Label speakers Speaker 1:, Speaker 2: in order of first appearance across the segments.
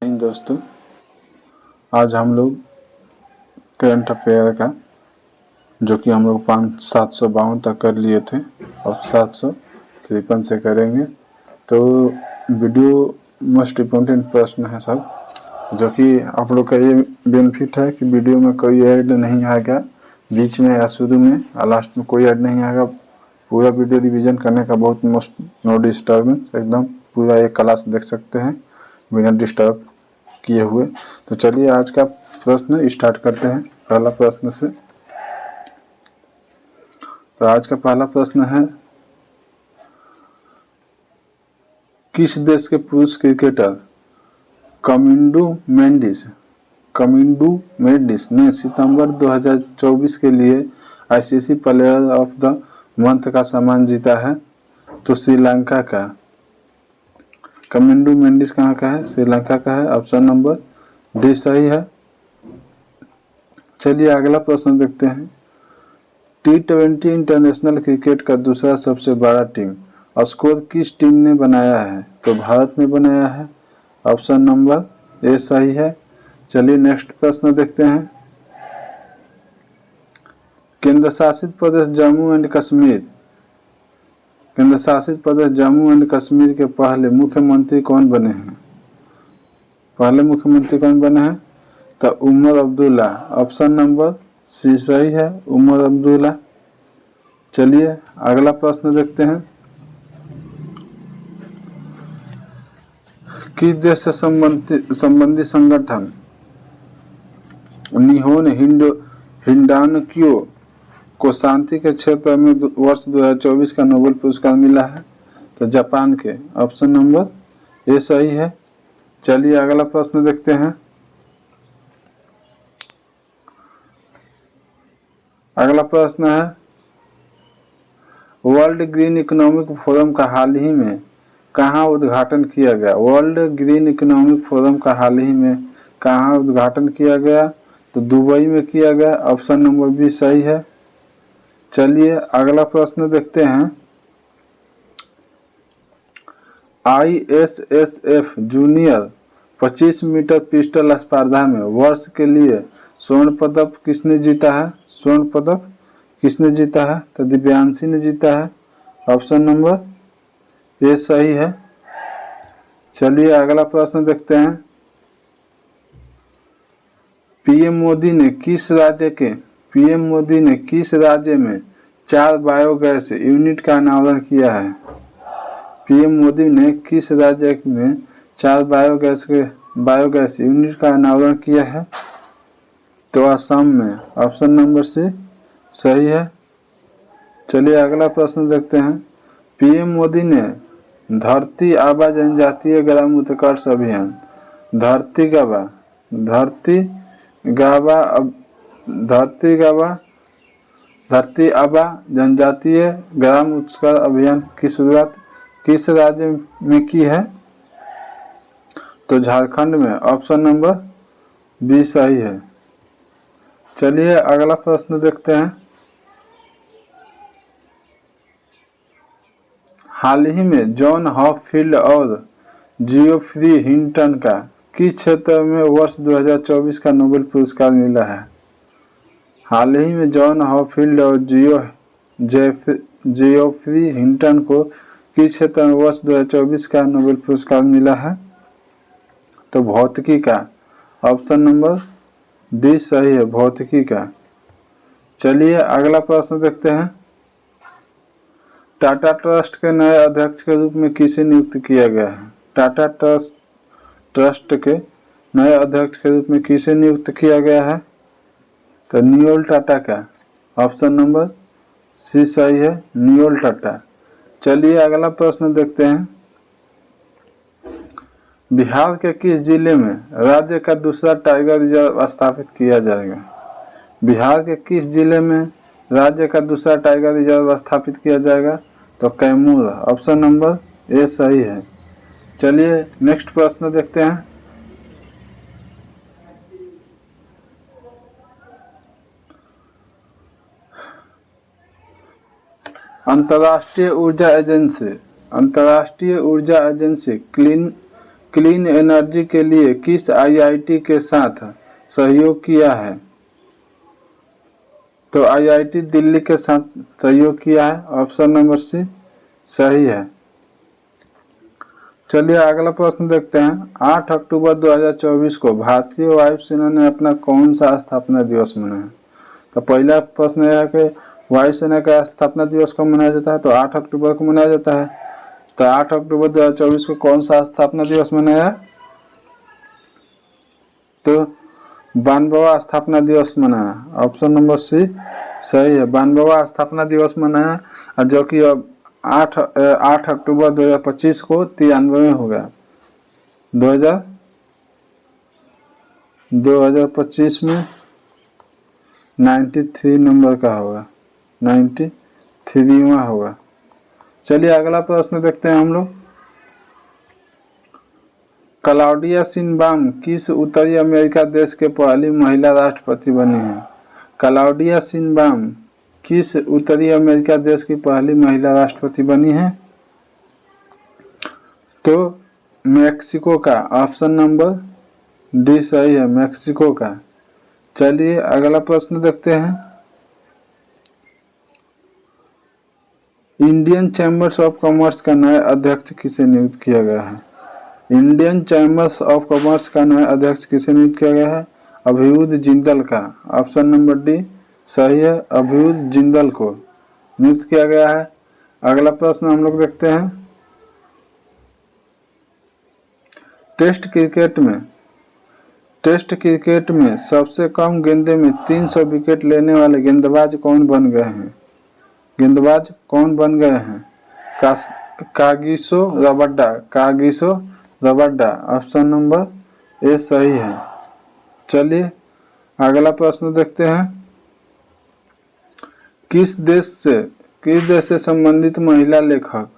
Speaker 1: दोस्तों, आज हम लोग करंट अफेयर का जो कि हम लोग 752 तक कर लिए थे और 753 से करेंगे। तो वीडियो मोस्ट इम्पोर्टेंट प्रश्न है सब, जो कि आप लोग का ये बेनिफिट है कि वीडियो में कोई ऐड नहीं आएगा, बीच में या शुरू में और लास्ट में कोई ऐड नहीं आएगा। पूरा वीडियो रिवीजन करने का बहुत मोस्ट नो डिस्टर्बेंस, एकदम पूरा एक क्लास देख सकते हैं बिना डिस्टर्ब किए हुए। तो चलिए आज का प्रश्न स्टार्ट करते हैं पहला प्रश्न से। तो आज का पहला प्रश्न है, किस देश के पुरुष क्रिकेटर कमिंडू मेंडिस ने सितंबर 2024 के लिए ICC player of the month का सम्मान जीता है? तो श्रीलंका का। कमिंडू मेंडिस कहाँ का है? श्रीलंका का है। ऑप्शन नंबर डी सही है। चलिए अगला प्रश्न देखते हैं। T20 इंटरनेशनल क्रिकेट का दूसरा सबसे बड़ा टीम स्कोर किस टीम ने बनाया है? तो भारत ने बनाया है। ऑप्शन नंबर ए सही है। चलिए नेक्स्ट प्रश्न देखते हैं। केंद्र शासित प्रदेश जम्मू एंड कश्मीर के पहले मुख्यमंत्री कौन बने हैं? तो Omar Abdullah. Option number C सही है, उमर अब्दुल्ला। चलिए अगला प्रश्न देखते हैं। किस देश से संबंधी संगठन निहोन हिंडानक्यो को शांति के क्षेत्र में वर्ष 2024 का नोबेल पुरस्कार मिला है? तो जापान के। ऑप्शन नंबर ए सही है। चलिए अगला प्रश्न देखते हैं। अगला प्रश्न है, वर्ल्ड ग्रीन इकोनॉमिक फोरम का हाल ही में कहाँ उद्घाटन किया गया? वर्ल्ड ग्रीन इकोनॉमिक फोरम का हाल ही में कहाँ उद्घाटन किया गया? तो दुबई में किया गया। ऑप्शन नंबर बी सही है। चलिए अगला प्रश्न देखते हैं। ISSF जूनियर 25 मीटर पिस्टल स्पर्धा में वर्ष के लिए स्वर्ण पदक किसने जीता है? तो दिव्यांशी ने जीता है। ऑप्शन नंबर ए सही है। चलिए अगला प्रश्न देखते हैं। पीएम मोदी ने किस राज्य में 4 बायोगैस यूनिट का अनावरण किया है? पीएम मोदी ने किस राज्य में 4 बायोगैस यूनिट का अनावरण किया है? तो असम में। ऑप्शन नंबर सी सही है। चलिए अगला प्रश्न देखते हैं। पीएम मोदी ने धरती आबा जनजातीय ग्राम उत्कर्ष अभियान धरती आबा जनजातीय ग्राम उत्कर्ष अभियान की शुरुआत किस राज्य में की है? तो झारखंड में। ऑप्शन नंबर बी सही है। चलिए अगला प्रश्न देखते हैं। हाल ही में जॉन हॉपफील्ड और जियोफ्री हिंटन का किस क्षेत्र में वर्ष 2024 का नोबेल पुरस्कार मिला है? हाल ही में जॉन हॉपफील्ड और जियोफ्री हिंटन को किस क्षेत्र में वर्ष 2024 का नोबेल पुरस्कार मिला है? तो भौतिकी का। ऑप्शन नंबर डी सही है, भौतिकी का। चलिए अगला प्रश्न देखते हैं। टाटा ट्रस्ट के नए अध्यक्ष के रूप में किसे नियुक्त किया गया है? टाटा ट्रस्ट के नए अध्यक्ष के रूप में किसे नियुक्त किया गया है? तो नियोल टाटा का। ऑप्शन नंबर सी सही है, नियोल टाटा। चलिए अगला प्रश्न देखते हैं। बिहार के किस जिले में राज्य का दूसरा टाइगर रिजर्व स्थापित किया जाएगा? बिहार के किस जिले में राज्य का दूसरा टाइगर रिजर्व स्थापित किया जाएगा? तो कैमूर। ऑप्शन नंबर ए सही है। चलिए नेक्स्ट प्रश्न देखते हैं। अंतर्राष्ट्रीय ऊर्जा एजेंसी क्लीन एनर्जी के लिए किस आईआईटी के साथ सहयोग किया है? तो आईआईटी दिल्ली के साथ सहयोग किया है। ऑप्शन नंबर सी सही है। चलिए अगला प्रश्न देखते हैं। 8 अक्टूबर 2024 को भारतीय वायुसेना ने अपना कौन सा स्थापना दिवस मनाया? तो पहला प्रश्न यह है कि वायुसेना का स्थापना दिवस कब मनाया जाता है? तो 8 अक्टूबर को मनाया जाता है। तो 8 अक्टूबर 2024 को कौन सा स्थापना दिवस मनाया? तो 92वां स्थापना दिवस मनाया। ऑप्शन नंबर सी सही है। 92वां स्थापना दिवस मनाया, जो कि अब 8 अक्टूबर 2025 को 93 हो गया। 2025 में 93 नंबर का होगा, 93वां होगा। चलिए अगला प्रश्न देखते हैं हम लोग। क्लाउडिया शिनबाम किस उत्तरी अमेरिका देश के पहली महिला राष्ट्रपति बनी है? क्लाउडिया शिनबाम किस उत्तरी अमेरिका देश की पहली महिला राष्ट्रपति बनी है? तो मैक्सिको का। ऑप्शन नंबर डी सही है, मैक्सिको का। चलिए अगला प्रश्न देखते हैं। इंडियन चैम्बर्स ऑफ कॉमर्स का नया अध्यक्ष किसे नियुक्त किया गया है? इंडियन चैम्बर्स ऑफ कॉमर्स का नया अध्यक्ष किसे नियुक्त किया गया है? अभियुद जिंदल का। ऑप्शन नंबर डी सही है, अभियुद जिंदल को नियुक्त किया गया है। अगला प्रश्न हम लोग देखते हैं। टेस्ट क्रिकेट में सबसे कम गेंदे में 300 विकेट लेने वाले गेंदबाज कौन बन गए हैं? Kagiso Rabada. Option number A सही है। चलिए अगला प्रश्न देखते हैं। किस देश से संबंधित महिला लेखक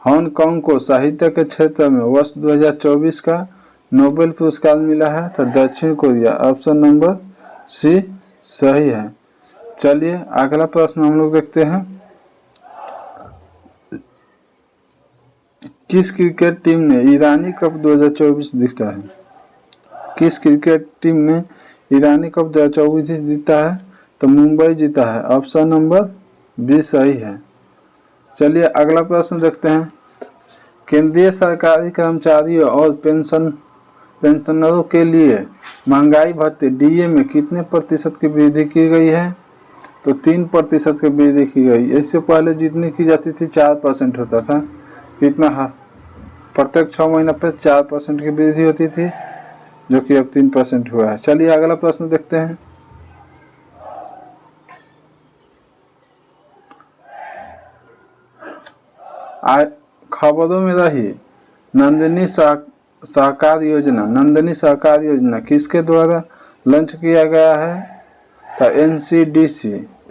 Speaker 1: हांगकांग को साहित्य के क्षेत्र में वर्ष 2024 का नोबेल पुरस्कार मिला है? तो दक्षिण कोरिया। ऑप्शन नंबर सी सही है। चलिए अगला प्रश्न हम लोग देखते हैं। किस क्रिकेट टीम ने ईरानी कप 2024 जीता है? किस क्रिकेट टीम ने ईरानी कप 2024 जीता है? तो मुंबई जीता है। ऑप्शन नंबर बी सही है। चलिए अगला प्रश्न देखते हैं। केंद्रीय सरकारी कर्मचारियों और पेंशनरों के लिए महंगाई भत्ते डीए में कितने प्रतिशत की वृद्धि की गई है? तो 3% की वृद्धि की गई। इससे पहले जितनी की जाती थी 4% होता था। कितना? प्रत्येक 6 महीना पर 4% की वृद्धि होती थी, जो कि अब 3% हुआ है। चलिए अगला प्रश्न देखते हैं। खबरों में रही नंदिनी सहकार योजना किसके द्वारा लॉन्च किया गया है? तो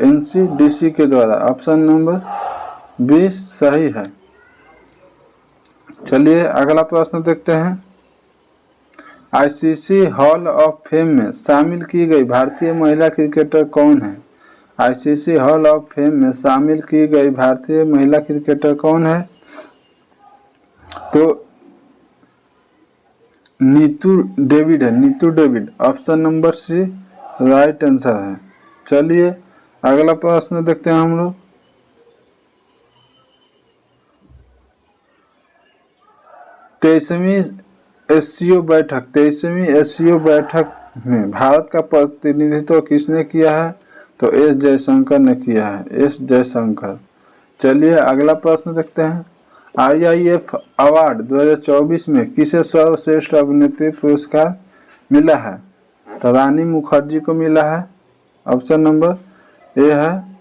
Speaker 1: एनसीडीसी के द्वारा। ऑप्शन नंबर बी सही है। चलिए अगला प्रश्न देखते हैं। आईसीसी हॉल ऑफ फेम में शामिल की गई भारतीय महिला क्रिकेटर कौन है? आईसीसी हॉल ऑफ फेम में शामिल की गई भारतीय महिला क्रिकेटर कौन है? तो Neetu David. Option number C right answer है। चलिए अगला प्रश्न देखते हैं हम लोग। तेईसवीं एससीओ बैठक में भारत का प्रतिनिधित्व किसने किया है? तो एस जयशंकर ने किया है। चलिए अगला प्रश्न देखते हैं। आईआईएफ अवार्ड 2024 में किसे सर्वश्रेष्ठ अभिनेत्री पुरस्कार मिला है? तो रानी मुखर्जी को मिला है। ऑप्शन नंबर ए है।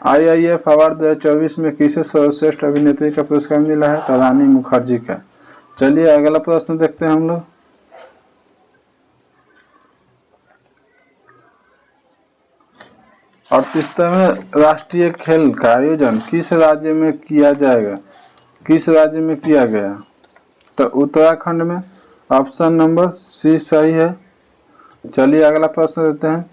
Speaker 1: आईआईएफ अवार्ड 2024 में किसे सर्वश्रेष्ठ अभिनेत्री का पुरस्कार मिला है? तो रानी मुखर्जी का। चलिए अगला प्रश्न देखते हैं हम लोग। और 38वें राष्ट्रीय खेल का आयोजन किस राज्य में किया गया? तो उत्तराखंड में। ऑप्शन नंबर सी सही है। चलिए अगला प्रश्न देते हैं।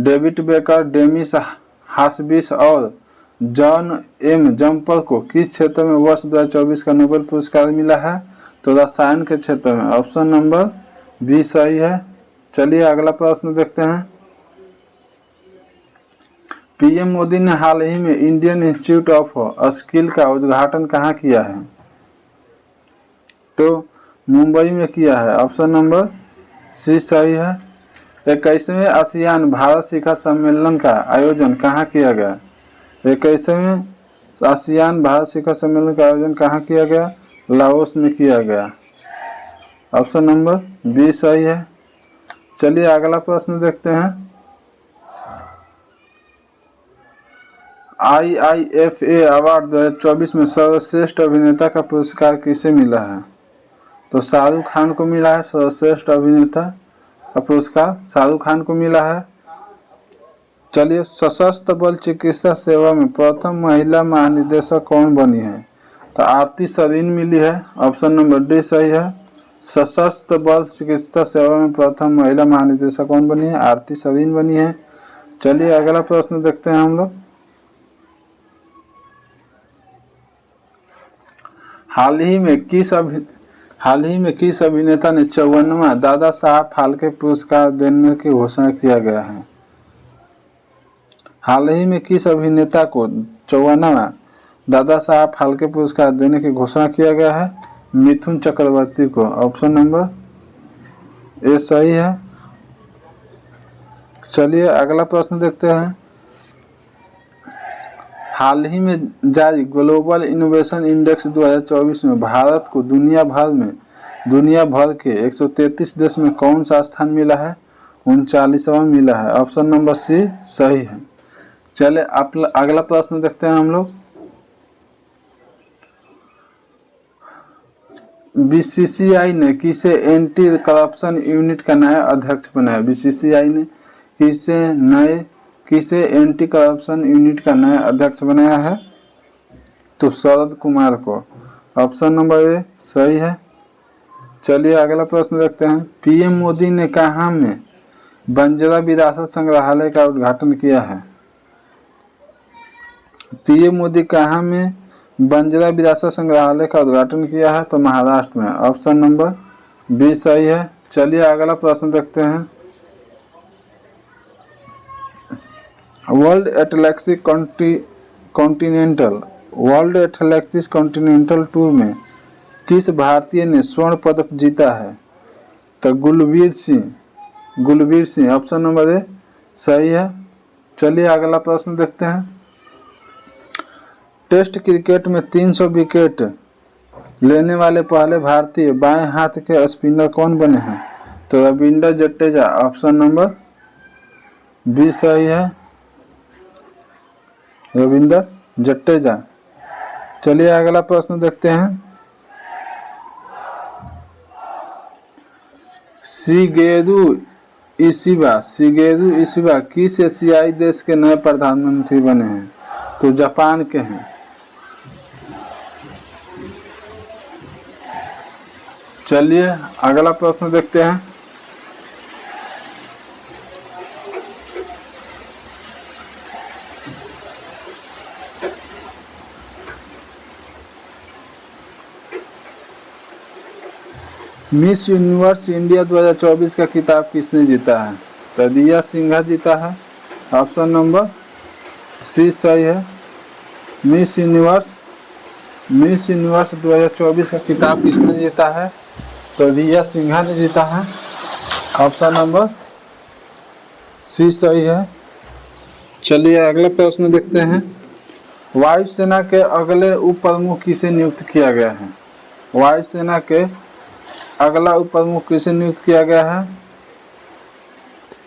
Speaker 1: डेविड बेकर, डेमिस हासबिस और जॉन एम जम्पर को किस क्षेत्र में वर्ष 2024 का नोबेल पुरस्कार मिला है? तो रसायन के क्षेत्र में। ऑप्शन नंबर बी सही है। चलिए अगला प्रश्न देखते हैं। पीएम मोदी ने हाल ही में इंडियन इंस्टीट्यूट ऑफ स्किल का उद्घाटन कहाँ किया है? तो मुंबई में किया है। ऑप्शन नंबर सी सही है। 21वें आसियान भारत शिखर सम्मेलन का आयोजन कहाँ किया गया? 21वें आसियान भारत शिखर सम्मेलन का आयोजन कहाँ किया गया? लाओस में किया गया। ऑप्शन नंबर बी सही है। चलिए अगला प्रश्न देखते हैं। IIFA अवार्ड 2024 में सर्वश्रेष्ठ अभिनेता का पुरस्कार किसे मिला है? तो शाहरुख खान को मिला है। सर्वश्रेष्ठ अभिनेता का पुरस्कार शाहरुख खान को मिला है। चलिए सशस्त्र बल चिकित्सा सेवा में प्रथम महिला महानिदेशक कौन बनी है? तो आरती सरीन मिली है। ऑप्शन नंबर डी सही है। सशस्त्र बल चिकित्सा सेवा में प्रथम महिला महानिदेशक कौन बनी है? आरती सरीन बनी है। चलिए अगला प्रश्न देखते हैं हम लोग। हाल ही में किस अभिनेता ने 54वां दादा साहब फाल्के पुरस्कार देने की घोषणा किया गया है? हाल ही में किस अभिनेता को 54वां दादा साहब फाल्के पुरस्कार देने की घोषणा किया गया है? मिथुन चक्रवर्ती को। ऑप्शन नंबर ए सही है। चलिए अगला प्रश्न देखते हैं। हाल ही में जारी ग्लोबल इनोवेशन इंडेक्स 2024 में भारत को दुनिया भर के 133 देश में कौन सा स्थान मिला है? 39वां मिला है। ऑप्शन नंबर सी सही है। चले अगला प्रश्न देखते हैं हम लोग। बीसीसीआई ने किसे एंटी करप्शन यूनिट का नया अध्यक्ष बनाया? बीसीसीआई ने किसे एंटी करप्शन यूनिट का नया अध्यक्ष बनाया है? तो शरद कुमार को। ऑप्शन नंबर ए सही है। चलिए अगला प्रश्न देखते हैं। पीएम मोदी ने कहाँ में बंजारा विरासत संग्रहालय का उद्घाटन किया है? पीएम मोदी कहाँ में बंजारा विरासत संग्रहालय का उद्घाटन किया है? तो महाराष्ट्र में। ऑप्शन नंबर बी सही है। चलिए अगला प्रश्न देखते हैं। वर्ल्ड एथलेटिक्स कॉन्टिनेंटल टूर में किस भारतीय ने स्वर्ण पदक जीता है? तो Gulveer Singh. Option number A सही है। चलिए अगला प्रश्न देखते हैं। टेस्ट क्रिकेट में 300 विकेट लेने वाले पहले भारतीय बाएं हाथ के स्पिनर कौन बने हैं? तो Ravindra Jadeja. Option number B सही है। रविंद्र जडेजा। चलिए अगला प्रश्न देखते हैं। शिगेरू इशिबा किस एशियाई देश के नए प्रधानमंत्री बने हैं? तो जापान के हैं। चलिए अगला प्रश्न देखते हैं। मिस यूनिवर्स इंडिया 2024 का खिताब किसने जीता है? तो दिया सिंघा जीता है। ऑप्शन नंबर सी सही है। मिस यूनिवर्स 2024 का खिताब किसने जीता है? तो रिया सिंघा ने जीता है। ऑप्शन नंबर सी सही है। चलिए अगला प्रश्न देखते हैं। वायुसेना के अगले उप प्रमुख किसे नियुक्त किया गया है? वायुसेना के अगला उप प्रमुख किसे नियुक्त किया गया है?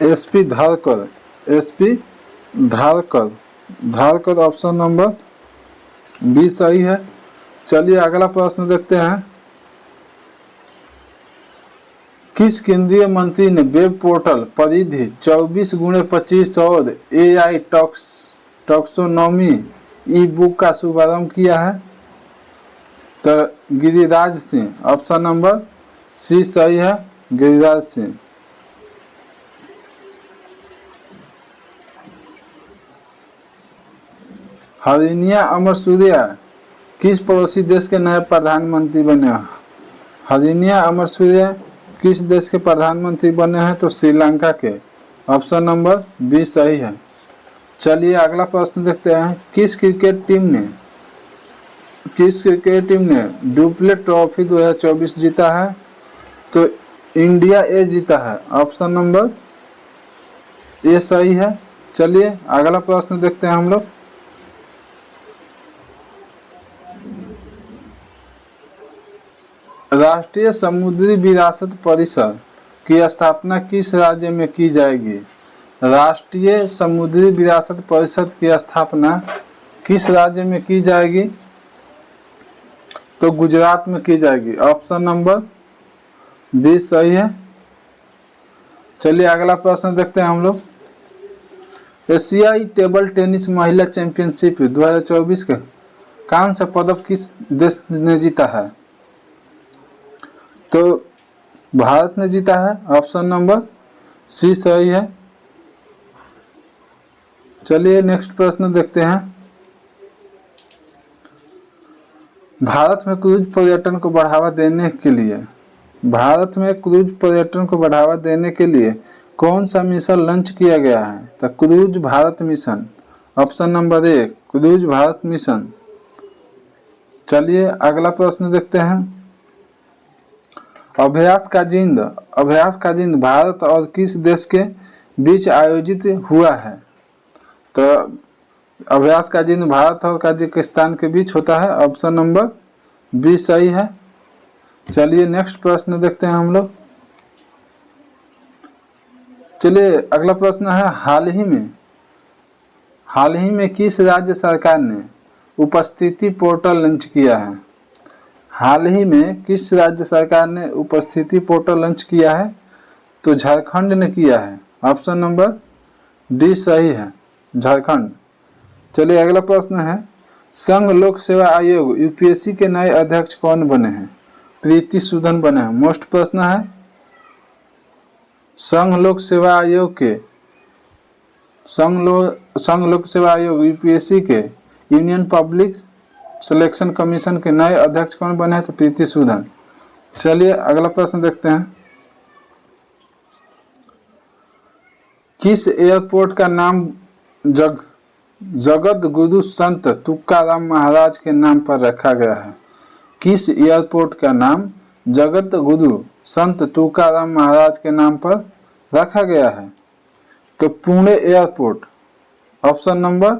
Speaker 1: SP Dharkar. Option number B सही है। चलिए अगला प्रश्न देखते हैं। किस केंद्रीय मंत्री ने वेब पोर्टल परिधि 24x25 और AI टॉक्सोनॉमी ई बुक का शुभारंभ किया है? तो Giriraj Singh. Option number C सही है। गिरिराज सिंह। हरिनिया अमर सूर्या किस पड़ोसी देश के नए प्रधानमंत्री बने? हरिनिया अमरसूरिया किस देश के प्रधानमंत्री बने हैं? तो श्रीलंका के। ऑप्शन नंबर बी सही है। चलिए अगला प्रश्न देखते हैं। किस क्रिकेट टीम ने डुप्लेट ट्रॉफी 2024 जीता है? तो इंडिया ए जीता है। ऑप्शन नंबर ए सही है। चलिए अगला प्रश्न देखते हैं हम लोग। राष्ट्रीय समुद्री विरासत परिषद की स्थापना किस राज्य में की जाएगी? राष्ट्रीय समुद्री विरासत परिषद की स्थापना किस राज्य में की जाएगी? तो गुजरात में की जाएगी। ऑप्शन नंबर बी सही है। चलिए अगला प्रश्न देखते हैं हम लोग। एशियाई टेबल टेनिस महिला चैंपियनशिप 2024 का कांस्य पदक किस देश ने जीता है? तो भारत ने जीता है। ऑप्शन नंबर सी सही है। चलिए नेक्स्ट प्रश्न देखते हैं। भारत में क्रूज पर्यटन को बढ़ावा देने के लिए कौन सा मिशन लॉन्च किया गया है? तो cruise Bharat mission. Option number A cruise Bharat mission. चलिए अगला प्रश्न देखते हैं। अभ्यास का जिंद भारत और किस देश के बीच आयोजित हुआ है? तो अभ्यास का जिंद भारत और कजाकिस्तान के बीच होता है। ऑप्शन नंबर बी सही है। चलिए नेक्स्ट प्रश्न देखते हैं हम लोग। चलिए अगला प्रश्न है। हाल ही में किस राज्य सरकार ने उपस्थिति पोर्टल लॉन्च किया है? हाल ही में किस राज्य सरकार ने उपस्थिति पोर्टल लॉन्च किया है? तो झारखंड ने किया है। ऑप्शन नंबर डी सही है, झारखंड। चलिए अगला प्रश्न है। संघ लोक सेवा आयोग यूपीएससी के नए अध्यक्ष कौन बने हैं? प्रीति सूदन बने हैं। मोस्ट प्रश्न है। संघ लोक सेवा आयोग यूपीएससी के यूनियन पब्लिक सिलेक्शन कमीशन के नए अध्यक्ष कौन बने हैं? तो प्रीति सूदन। चलिए अगला प्रश्न देखते हैं। किस एयरपोर्ट का नाम जगत गुरु संत तुकाराम महाराज के नाम पर रखा गया है? किस एयरपोर्ट का नाम जगत गुरु संत तुकाराम महाराज के नाम पर रखा गया है? तो Pune airport. Option number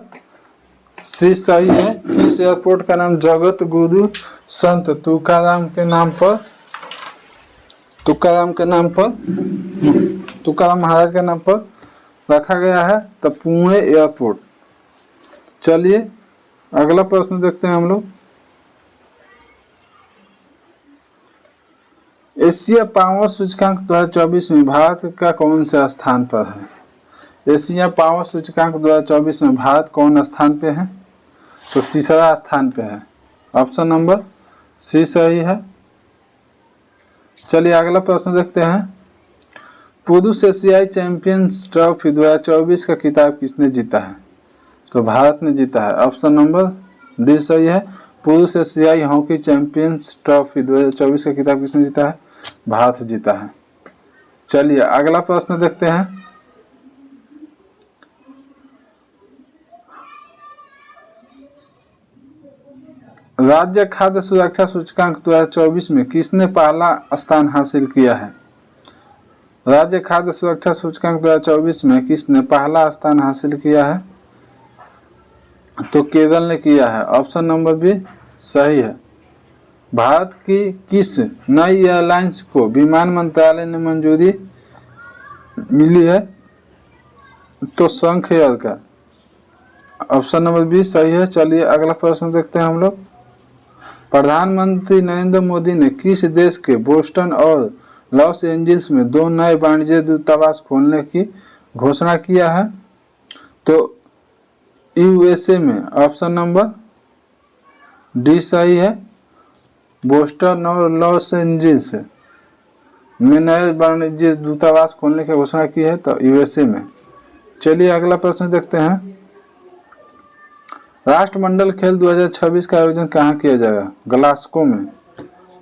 Speaker 1: C सही है। इस एयरपोर्ट का नाम जगत गुरु संत तुकाराम महाराज के नाम पर रखा गया है। तो पुणे एयरपोर्ट। चलिए अगला प्रश्न देखते हैं हम लोग। एशिया पावर सूचकांक 2024 में भारत का कौन से स्थान पर है? एशिया पावर सूचकांक 2024 में भारत कौन स्थान पे है? तो तीसरा स्थान पे है। ऑप्शन नंबर सी सही है। चलिए अगला प्रश्न देखते हैं। पुरुष एशियाई चैंपियंस ट्रॉफी 2024 का खिताब किसने जीता है? तो भारत ने जीता है। ऑप्शन नंबर डी सही है। पुरुष एशियाई हॉकी चैंपियंस ट्रॉफी 2024 का खिताब किसने जीता है? भारत जीता है। चलिए अगला प्रश्न देखते हैं। राज्य खाद्य सुरक्षा सूचकांक 2024 में किसने पहला स्थान हासिल किया है? राज्य खाद्य सुरक्षा सूचकांक 2024 में किसने पहला स्थान हासिल किया है? तो केरल ने किया है। ऑप्शन नंबर बी सही है। भारत की किस नई एयरलाइंस को विमान मंत्रालय ने मंजूरी मिली है? तो संख एयर का। ऑप्शन नंबर बी सही है। चलिए अगला प्रश्न देखते हैं हम लोग। प्रधानमंत्री नरेंद्र मोदी ने किस देश के बोस्टन और लॉस एंजल्स में 2 नए वाणिज्य दूतावास खोलने की घोषणा किया है? तो यूएसए में। ऑप्शन नंबर डी सही है। बोस्टन और लॉस एंजल्स में नए वाणिज्य दूतावास खोलने की घोषणा की है, तो यूएसए में। चलिए अगला प्रश्न देखते हैं। राष्ट्रमंडल खेल 2026 का आयोजन कहाँ किया जाएगा? ग्लासगो में।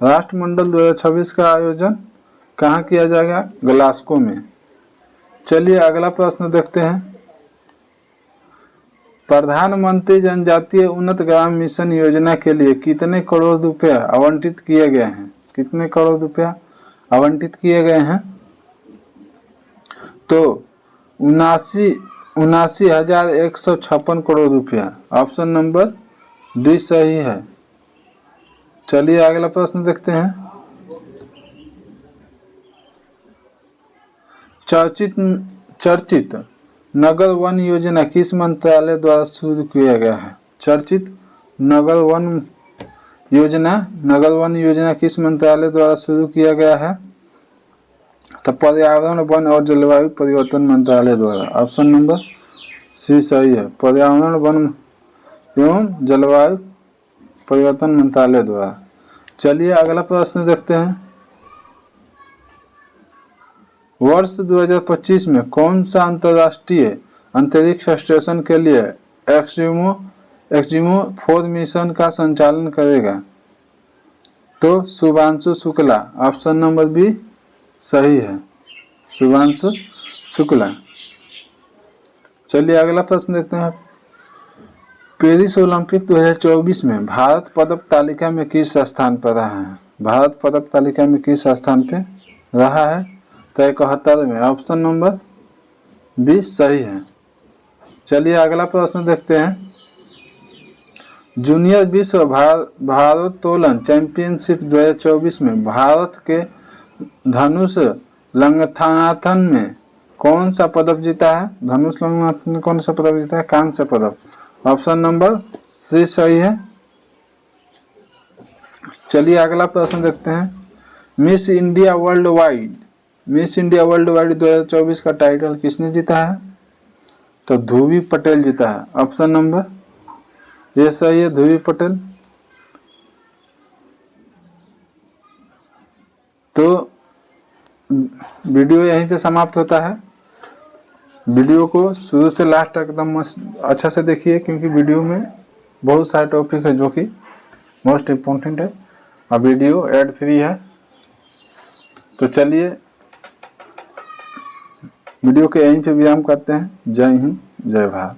Speaker 1: राष्ट्रमंडल 2026 का आयोजन कहाँ किया जाएगा? ग्लासगो में। चलिए अगला प्रश्न देखते हैं। प्रधानमंत्री जनजातीय उन्नत ग्राम मिशन योजना के लिए कितने करोड़ रुपया आवंटित किए गए हैं? कितने करोड़ रुपया आवंटित किए गए हैं? तो 79,156 करोड़ रुपया। ऑप्शन नंबर डी सही है। चलिए अगला प्रश्न देखते हैं। चर्चित नगर वन योजना किस मंत्रालय द्वारा शुरू किया गया है? चर्चित नगर वन योजना किस मंत्रालय द्वारा शुरू किया गया है? तो पर्यावरण वन और जलवायु परिवर्तन मंत्रालय द्वारा। ऑप्शन नंबर सी सही है। पर्यावरण वन एवं जलवायु परिवर्तन मंत्रालय द्वारा। चलिए अगला प्रश्न देखते हैं। वर्ष 2025 में कौन सा अंतर्राष्ट्रीय अंतरिक्ष स्टेशन के लिए एक्सजिमो 4 मिशन का संचालन करेगा? तो Shubhanshu Shukla. Option number B सही है, शुभांशु शुक्ला। चलिए अगला प्रश्न देखते हैं। पेरिस ओलंपिक 2024 में भारत पदक तालिका में किस स्थान पर रहा है? भारत पदक तालिका में किस स्थान पे रहा है? तो 71 में। ऑप्शन नंबर बी सही है। चलिए अगला प्रश्न देखते हैं। जूनियर विश्व भारोत्तोलन चैंपियनशिप 2024 में भारत के धनुष लंगथानाथन में कौन सा पदक जीता है? धनुष लंगथानाथन में कौन सा पदक जीता है? कांस्य पदक। ऑप्शन नंबर सी सही है। चलिए अगला प्रश्न देखते हैं। मिस इंडिया वर्ल्ड वाइड 2024 का टाइटल किसने जीता है? तो ध्रुवी पटेल जीता है। ऑप्शन नंबर ये सही है, ध्रुवी पटेल। तो वीडियो यहीं पे समाप्त होता है। वीडियो को शुरू से लास्ट तक एकदम अच्छा से देखिए, क्योंकि वीडियो में बहुत सारे टॉपिक है जो कि मोस्ट इम्पोर्टेंट है और वीडियो एड फ्री है। तो चलिए वीडियो के यहीं पे विराम करते हैं। जय हिंद, जय भारत।